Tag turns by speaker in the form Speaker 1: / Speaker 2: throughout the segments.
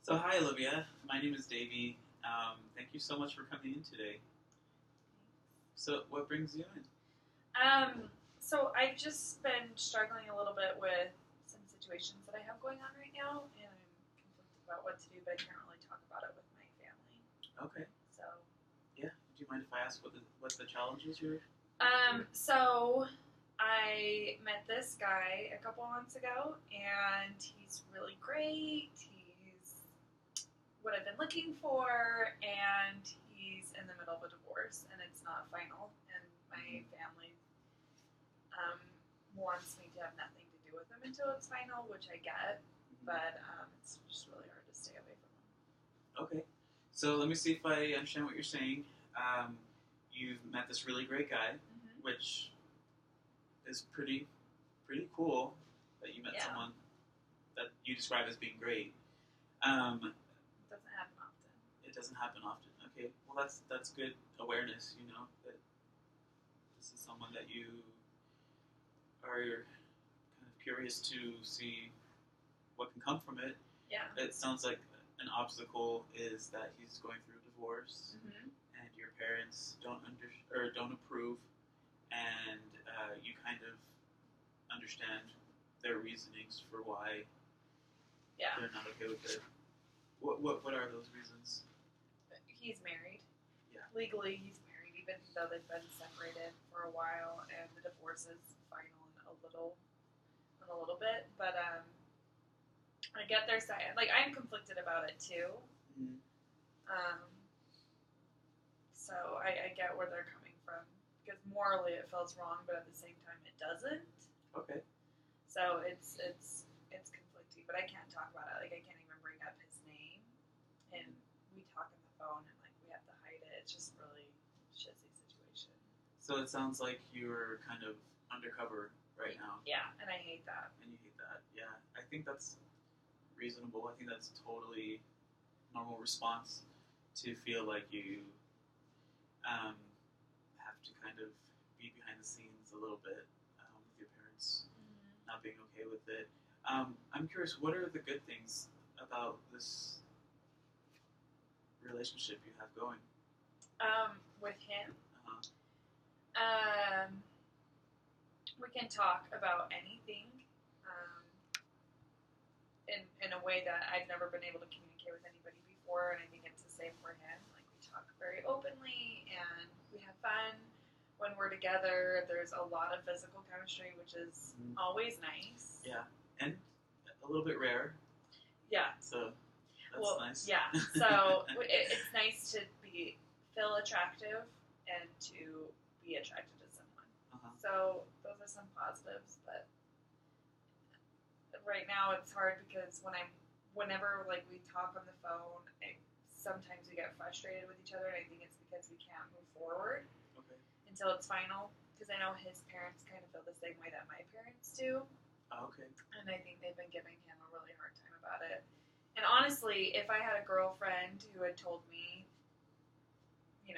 Speaker 1: So hi Olivia, my name is Davey. Thank you so much for coming in today. So what brings you in?
Speaker 2: So I've just been struggling a little bit with some situations that I have going on right now, and I'm conflicted about what to do, but I can't really talk about it with my family.
Speaker 1: Okay.
Speaker 2: So,
Speaker 1: Yeah. Do you mind if I ask what the challenges you're?
Speaker 2: so I met this guy a couple months ago, and he's really great. He's what I've been looking for, and he's in the middle of a divorce, and it's not final, and my family wants me to have nothing to do with him until it's final, which I get, but it's just really hard to stay away from him.
Speaker 1: Okay. So let me see if I understand what you're saying. You've met this really great guy, which is pretty cool that you met someone that you describe as being great.
Speaker 2: It doesn't happen often.
Speaker 1: It doesn't happen often. Okay. Well, that's good awareness. That this is someone that you are kind of curious to see what can come from it.
Speaker 2: Yeah.
Speaker 1: It sounds like an obstacle is that he's going through a divorce, and your parents don't approve, and you kind of understand their reasonings for why they're not okay with it. What are those reasons?
Speaker 2: He's married.
Speaker 1: Yeah.
Speaker 2: Legally, he's married, even though they've been separated for a while, and the divorce is final in a little bit. But I get their side. Like, I'm conflicted about it too.
Speaker 1: Mm-hmm.
Speaker 2: So I get where they're coming from, because morally it feels wrong, but at the same time it doesn't.
Speaker 1: Okay.
Speaker 2: So it's conflicting, but I can't talk about it. Like, I can't even bring up his name, and we talk on the phone, and like we have to hide it. It's just really shitty situation.
Speaker 1: So it sounds like you're kind of undercover right now.
Speaker 2: Yeah, and I hate that.
Speaker 1: And you hate that. Yeah, I think that's reasonable. I think that's totally normal response to feel like you have to kind of be behind the scenes a little bit with your parents not being okay with it. I'm curious, what are the good things about this relationship you have going?
Speaker 2: With him,
Speaker 1: Uh-huh.
Speaker 2: we can talk about anything in a way that I've never been able to communicate with anybody before, and I think it's the same for him. Like, we talk very openly, and we have fun when we're together. There's a lot of physical chemistry, which is always nice.
Speaker 1: Yeah, and a little bit rare.
Speaker 2: Yeah.
Speaker 1: So that's nice.
Speaker 2: Yeah. So it's nice to feel attractive and to be attracted to someone. So those are some positives, but right now it's hard because whenever like we talk on the phone, sometimes we get frustrated with each other, and I think it's because we can't move forward until it's final. Because I know his parents kind of feel the same way that my parents do.
Speaker 1: Okay.
Speaker 2: And I think they've been giving him a really hard time about it. And honestly, if I had a girlfriend who had told me,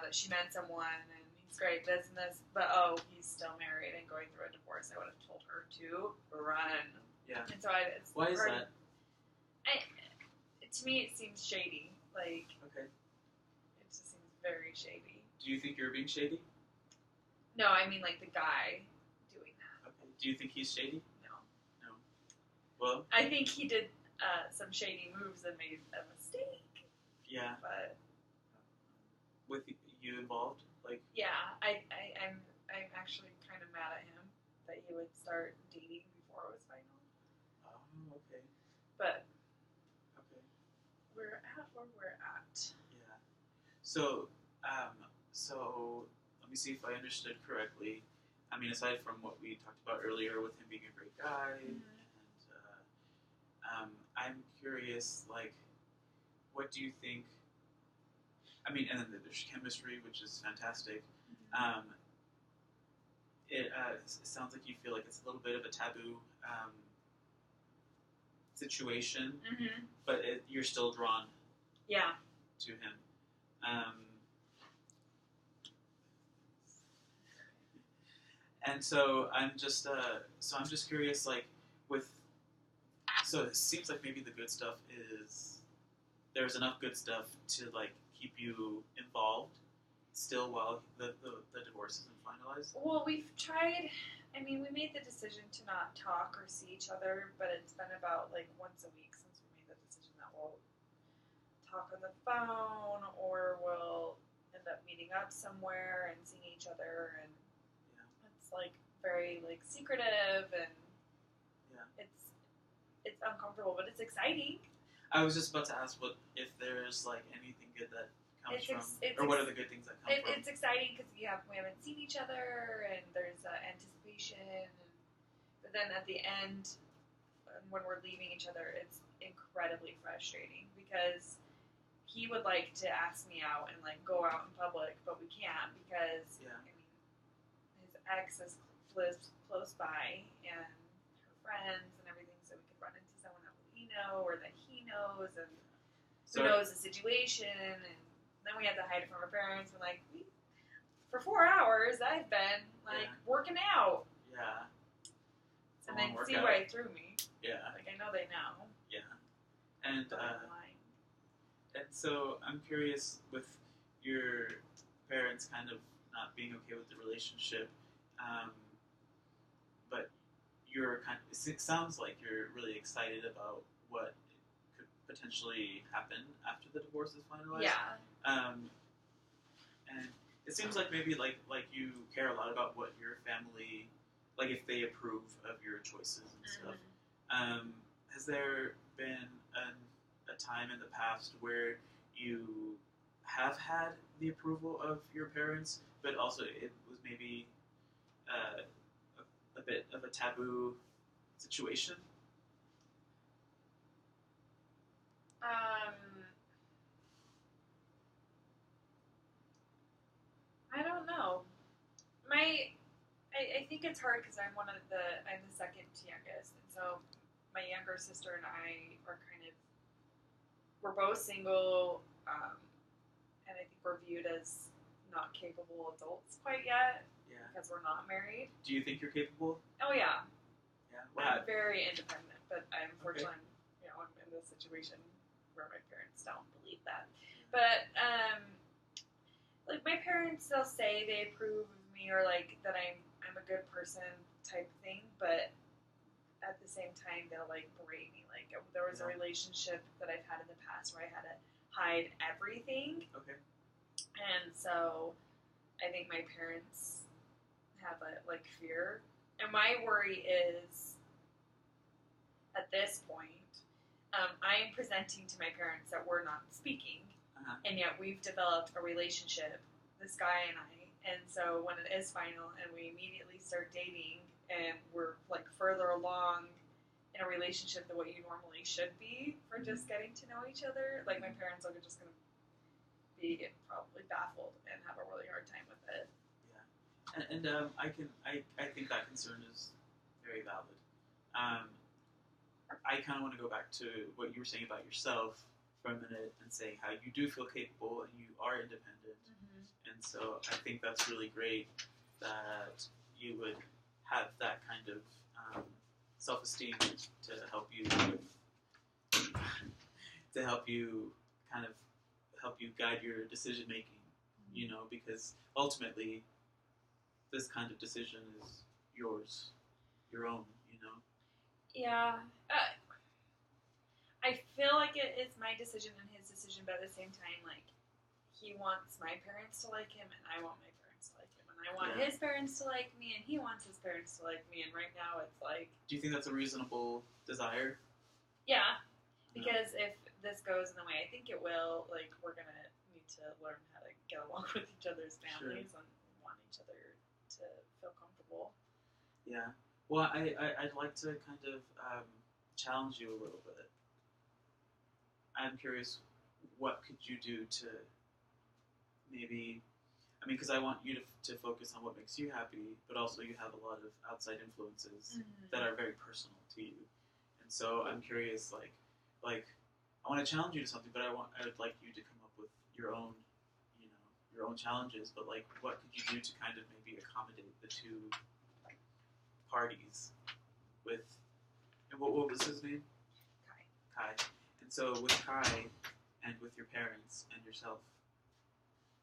Speaker 2: that she met someone and he's great, this and this, but he's still married and going through a divorce, I would have told her to run.
Speaker 1: Yeah.
Speaker 2: And so
Speaker 1: why is that?
Speaker 2: To me, it seems shady. Like,
Speaker 1: okay.
Speaker 2: It just seems very shady.
Speaker 1: Do you think you're being shady?
Speaker 2: No, I mean like the guy doing that.
Speaker 1: Okay. Do you think he's shady?
Speaker 2: No.
Speaker 1: Well,
Speaker 2: I think he did some shady moves and made a mistake.
Speaker 1: Yeah.
Speaker 2: But
Speaker 1: with you involved, like.
Speaker 2: Yeah, I'm actually kind of mad at him that he would start dating before it was final.
Speaker 1: Oh, okay.
Speaker 2: But.
Speaker 1: Okay.
Speaker 2: We're at where we're at.
Speaker 1: Yeah. So, let me see if I understood correctly. I mean, aside from what we talked about earlier with him being a great guy, and I'm curious, like, what do you think? I mean, and then there's chemistry, which is fantastic. It sounds like you feel like it's a little bit of a taboo situation, but you're still drawn.
Speaker 2: Yeah.
Speaker 1: To him. And so I'm just curious, like, so it seems like maybe the good stuff is there's enough good stuff to like keep you involved still while the divorce isn't finalized?
Speaker 2: Well, we've tried. I mean, we made the decision to not talk or see each other, but it's been about like once a week since we made the decision that we'll talk on the phone or we'll end up meeting up somewhere and seeing each other, and it's like very like secretive, and it's uncomfortable, but it's exciting.
Speaker 1: I was just about to ask what if there's like anything good that comes or what are the good things that come from?
Speaker 2: It's exciting because we haven't seen each other, and there's anticipation, but then at the end, when we're leaving each other, it's incredibly frustrating because he would like to ask me out and like go out in public, but we can't because I mean, his ex is close by and her friends and everything, so we could run into someone that we know or that he knows, and who knows the situation, and then we have to hide it from our parents. And like, for 4 hours, I've been like working out.
Speaker 1: Yeah.
Speaker 2: And then see right through me.
Speaker 1: Yeah.
Speaker 2: Like I know they know.
Speaker 1: Yeah. And so I'm curious, with your parents kind of not being okay with the relationship, but it sounds like you're really excited about what could potentially happen after the divorce is finalized.
Speaker 2: Yeah. And
Speaker 1: it seems like maybe like you care a lot about what your family, like if they approve of your choices and stuff. Has there been a time in the past where you have had the approval of your parents, but also it was maybe a bit of a taboo situation?
Speaker 2: I don't know. I think it's hard because I'm the second youngest, and so my younger sister and I we're both single, and I think we're viewed as not capable adults quite yet.
Speaker 1: Yeah.
Speaker 2: Because we're not married.
Speaker 1: Do you think you're capable?
Speaker 2: Oh yeah.
Speaker 1: Yeah.
Speaker 2: I'm very independent, but unfortunately, I'm in this situation where my parents don't believe that. But like my parents, they'll say they approve of me or like that I'm a good person type thing, but at the same time they'll like berate me. Like there was a relationship that I've had in the past where I had to hide everything.
Speaker 1: Okay.
Speaker 2: And so I think my parents have a like fear. And my worry is at this point, I am presenting to my parents that we're not speaking, and yet we've developed a relationship, this guy and I. And so when it is final and we immediately start dating and we're like further along in a relationship than what you normally should be for just getting to know each other, like my parents are just going to be probably baffled and have a really hard time with it.
Speaker 1: Yeah, and I think that concern is very valid. I kind of want to go back to what you were saying about yourself for a minute and say how you do feel capable and you are independent. And so I think that's really great that you would have that kind of self-esteem to help you guide your decision making. You know, because ultimately this kind of decision is yours, your own. You know.
Speaker 2: Yeah. I feel like it is my decision and his decision, but at the same time, like, he wants my parents to like him, and I want my parents to like him, and I want his parents to like me, and he wants his parents to like me, and right now it's like...
Speaker 1: Do you think that's a reasonable desire?
Speaker 2: Yeah, because if this goes in the way I think it will, like, we're going to need to learn how to get along with each other's families and want each other to feel comfortable.
Speaker 1: Yeah. Well, I'd like to kind of challenge you a little bit. I'm curious, what could you do to maybe, because I want you to focus on what makes you happy, but also you have a lot of outside influences that are very personal to you. And so I'm curious, like I want to challenge you to something, but I would like you to come up with your own challenges, but like, what could you do to kind of maybe accommodate the two parties and what was his name?
Speaker 2: Kai.
Speaker 1: And so with Kai and with your parents and yourself?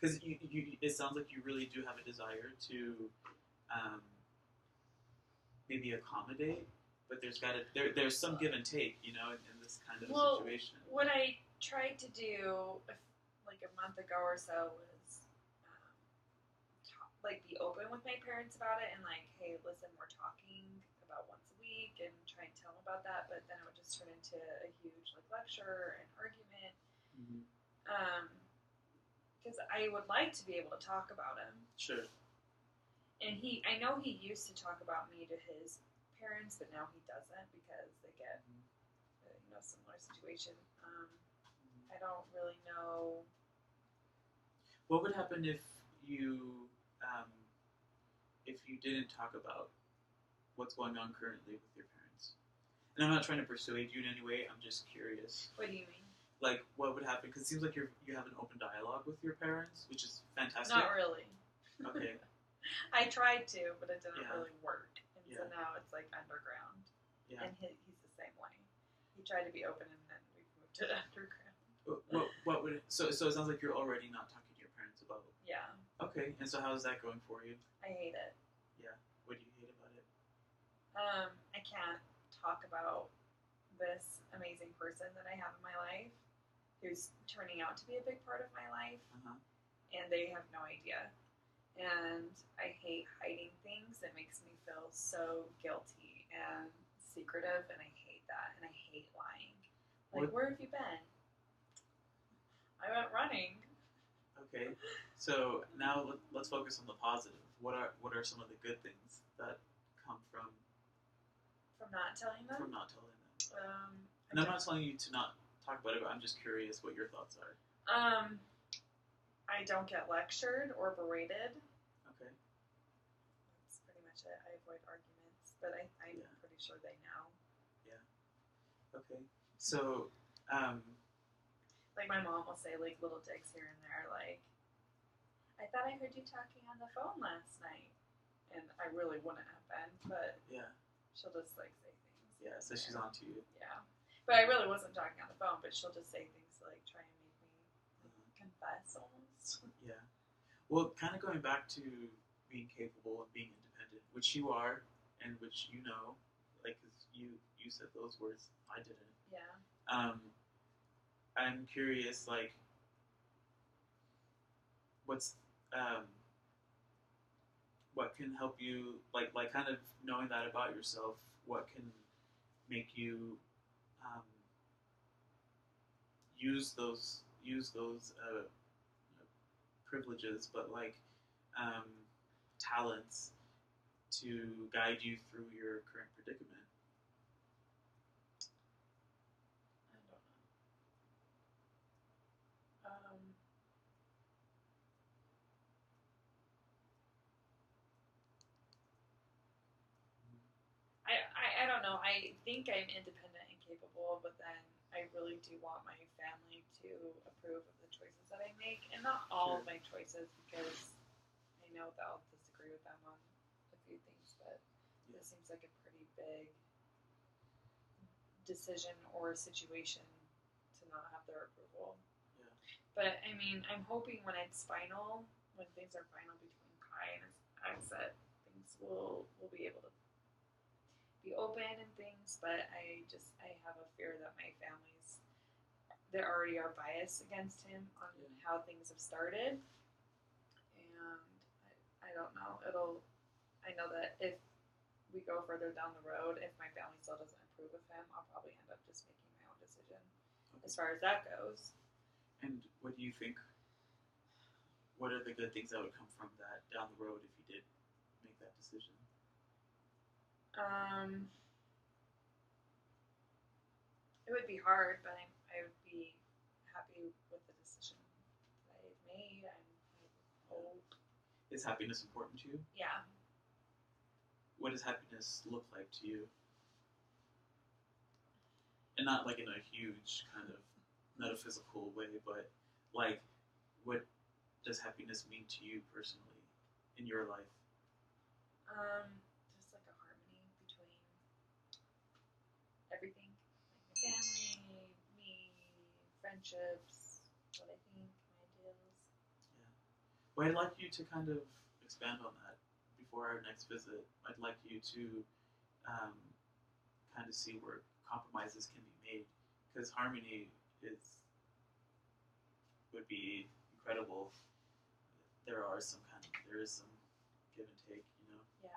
Speaker 1: Because it sounds like you really do have a desire to um, maybe accommodate, but there's some give and take, in this kind of situation.
Speaker 2: What I tried to do like a month ago or so was like be open with my parents about it and like, hey, listen, we're talking about once a week and try and tell them about that, but then it would just turn into a huge like lecture and argument.
Speaker 1: Mm-hmm.
Speaker 2: Because I would like to be able to talk about him.
Speaker 1: Sure.
Speaker 2: And I know he used to talk about me to his parents, but now he doesn't because they get, similar situation. I don't really know.
Speaker 1: What would happen if you didn't talk about what's going on currently with your parents? And I'm not trying to persuade you in any way. I'm just curious.
Speaker 2: What do you mean?
Speaker 1: Like, what would happen? Because it seems like you have an open dialogue with your parents, which is fantastic.
Speaker 2: Not really.
Speaker 1: Okay.
Speaker 2: I tried to, but it didn't really work. And so now it's like underground.
Speaker 1: Yeah.
Speaker 2: And he's the same way. He tried to be open and then we moved to underground.
Speaker 1: What would so it sounds like you're already not talking to your parents about it.
Speaker 2: Yeah.
Speaker 1: Okay. And so how's that going for you?
Speaker 2: I hate it.
Speaker 1: Yeah. What do you hate about it?
Speaker 2: I can't talk about this amazing person that I have in my life who's turning out to be a big part of my life, and they have no idea. And I hate hiding things. It makes me feel so guilty and secretive, and I hate that. And I hate lying. Like, where have you been? I went running.
Speaker 1: Okay, so now let's focus on the positive. What are some of the good things that come from
Speaker 2: not telling them?
Speaker 1: From not telling them. And I'm not telling you to not talk about it, but I'm just curious what your thoughts are.
Speaker 2: I don't get lectured or berated.
Speaker 1: Okay.
Speaker 2: That's pretty much it. I avoid arguments, but I'm pretty sure they know.
Speaker 1: Yeah. Okay. So,
Speaker 2: like my mom will say like little digs here and there, like, I thought I heard you talking on the phone last night, and I really wouldn't have been, but she'll just like say things.
Speaker 1: Yeah. So she's on to you.
Speaker 2: Yeah. But I really wasn't talking on the phone, but she'll just say things like try and make me confess almost.
Speaker 1: Yeah. Well, kind of going back to being capable and being independent, which you are, and which like, 'cause you said those words, I didn't.
Speaker 2: Yeah.
Speaker 1: I'm curious, like, what can help you, like kind of knowing that about yourself, what can make you use those privileges, but like talents to guide you through your current predicament?
Speaker 2: I don't know. I don't know. I think I'm independent and capable, but then I really do want my family to approve of the choices that I make, and not all of my choices, because I know that I'll disagree with them on a few things, but this seems like a pretty big decision or situation to not have their approval.
Speaker 1: Yeah.
Speaker 2: But I mean, I'm hoping when it's final, when things are final between Kai and Exit, things will be able to be open and things, but I have a fear that my family's, there already are bias against him on how things have started, and I don't know. I know that if we go further down the road, if my family still doesn't approve of him, I'll probably end up just making my own decision as far as that goes.
Speaker 1: And what do you think? What are the good things that would come from that down the road if you did make that decision?
Speaker 2: It would be hard, but I would be happy with the decision that I've made. I hope.
Speaker 1: Is happiness important to you?
Speaker 2: Yeah.
Speaker 1: What does happiness look like to you? And not like in a huge kind of metaphysical way, but like, what does happiness mean to you personally in your life?
Speaker 2: Just like a harmony between everything, like my family, me, friendships, what I think. My ideals.
Speaker 1: Well, I'd like you to kind of expand on that before our next visit. I'd like you to kind of see where compromises can be made, because harmony would be incredible. There is some give and take,
Speaker 2: Yeah.